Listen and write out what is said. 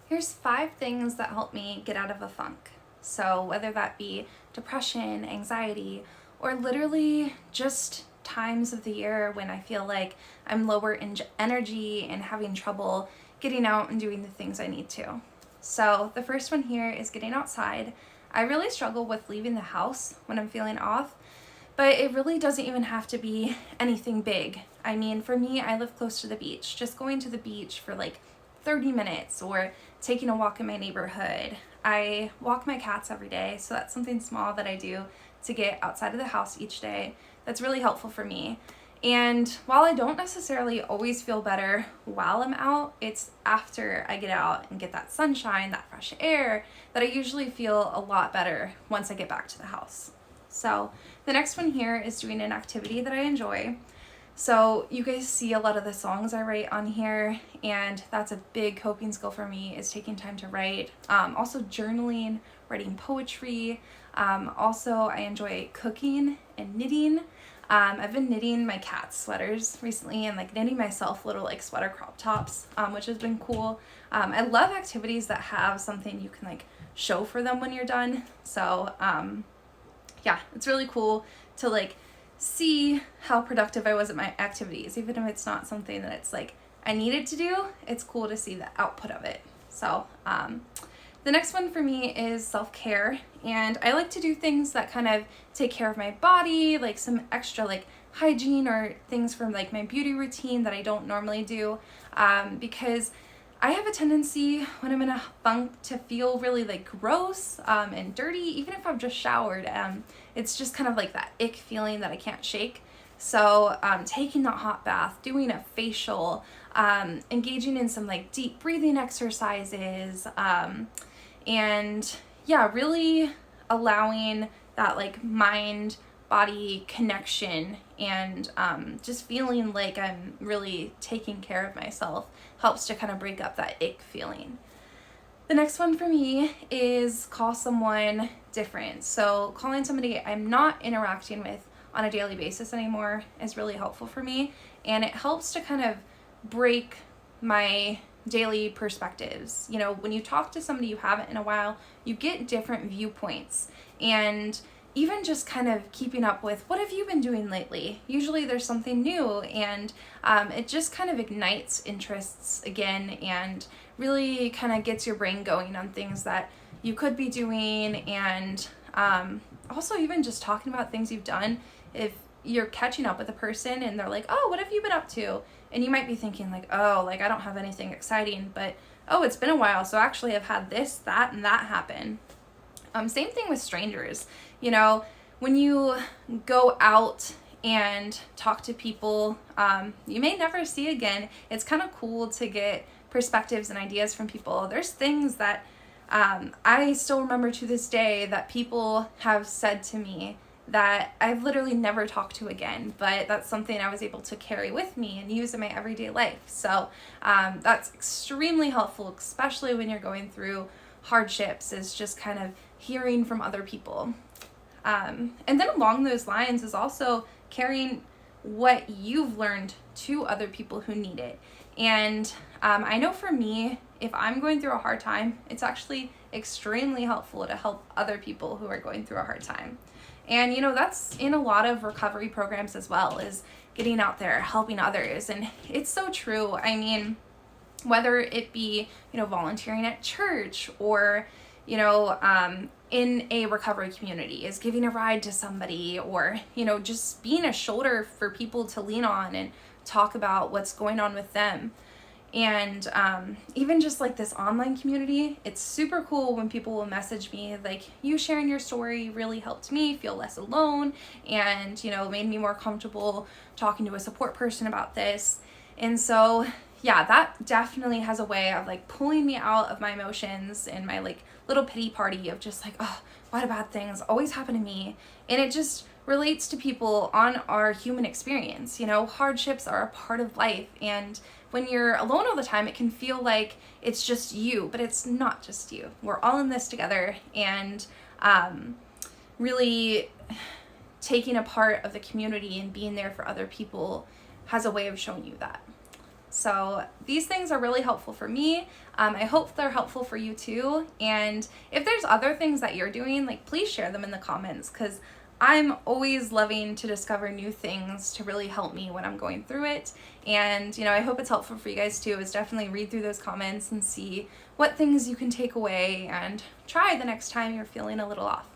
Here's 5 things that help me get out of a funk. So, whether that be depression, anxiety, or literally just times of the year when I feel like I'm lower in energy and having trouble getting out and doing the things I need to. So, the first one here is getting outside. I really struggle with leaving the house when I'm feeling off, but it really doesn't even have to be anything big. I mean, for me, I live close to the beach. Just going to the beach for like 30 minutes or taking a walk in my neighborhood. I walk my cats every day, so that's something small that I do to get outside of the house each day. That's really helpful for me. And while I don't necessarily always feel better while I'm out, it's after I get out and get that sunshine, that fresh air, that I usually feel a lot better once I get back to the house. So the next one here is doing an activity that I enjoy. So you guys see a lot of the songs I write on here, and that's a big coping skill for me, is taking time to write. Also journaling, writing poetry. Also I enjoy cooking and knitting. I've been knitting my cat's sweaters recently and like knitting myself little like sweater crop tops, which has been cool. I love activities that have something you can like show for them when you're done. So yeah, it's really cool to like see how productive I was at my activities, even if it's not something that it's like I needed to do. It's cool to see the output of it. So the next one for me is self-care, and I like to do things that kind of take care of my body, like some extra like hygiene or things from like my beauty routine that I don't normally do, because I have a tendency when I'm in a funk to feel really like gross and dirty, even if I've just showered. It's just kind of like that ick feeling that I can't shake. So taking that hot bath, doing a facial, engaging in some like deep breathing exercises, and yeah, really allowing that like mind body connection and just feeling like I'm really taking care of myself helps to kind of break up that ick feeling. The next one for me is call someone different. So calling somebody I'm not interacting with on a daily basis anymore is really helpful for me, and it helps to kind of break my daily perspectives. You know, when you talk to somebody you haven't in a while, you get different viewpoints, and even just kind of keeping up with what have you been doing lately. Usually there's something new, and it just kind of ignites interests again and really kind of gets your brain going on things that you could be doing. And also even just talking about things you've done. If you're catching up with a person and they're like, oh, what have you been up to? And you might be thinking like, oh, like I don't have anything exciting, but oh, it's been a while, so actually I've had this, that, and that happen. Same thing with strangers. You know, when you go out and talk to people you may never see again, it's kind of cool to get perspectives and ideas from people. There's things that I still remember to this day that people have said to me that I've literally never talked to again, but that's something I was able to carry with me and use in my everyday life. So that's extremely helpful, especially when you're going through hardships, is just kind of hearing from other people. And then along those lines is also carrying what you've learned to other people who need it. And I know for me, if I'm going through a hard time, it's actually extremely helpful to help other people who are going through a hard time. And you know, that's in a lot of recovery programs as well, is getting out there, helping others. And it's so true. I mean, whether it be, you know, volunteering at church or, you know, in a recovery community, is giving a ride to somebody, or, you know, just being a shoulder for people to lean on and talk about what's going on with them. And even just like this online community, it's super cool when people will message me like, you sharing your story really helped me feel less alone, and, you know, made me more comfortable talking to a support person about this. And so yeah, that definitely has a way of like pulling me out of my emotions and my like little pity party of just like, oh, why do bad things always happen to me? And it just relates to people on our human experience. You know, hardships are a part of life, and when you're alone all the time, it can feel like it's just you, but it's not just you. We're all in this together, and really taking a part of the community and being there for other people has a way of showing you that. So these things are really helpful for me. I hope they're helpful for you too. And if there's other things that you're doing, like please share them in the comments, because I'm always loving to discover new things to really help me when I'm going through it. And, you know, I hope it's helpful for you guys too, is definitely read through those comments and see what things you can take away and try the next time you're feeling a little off.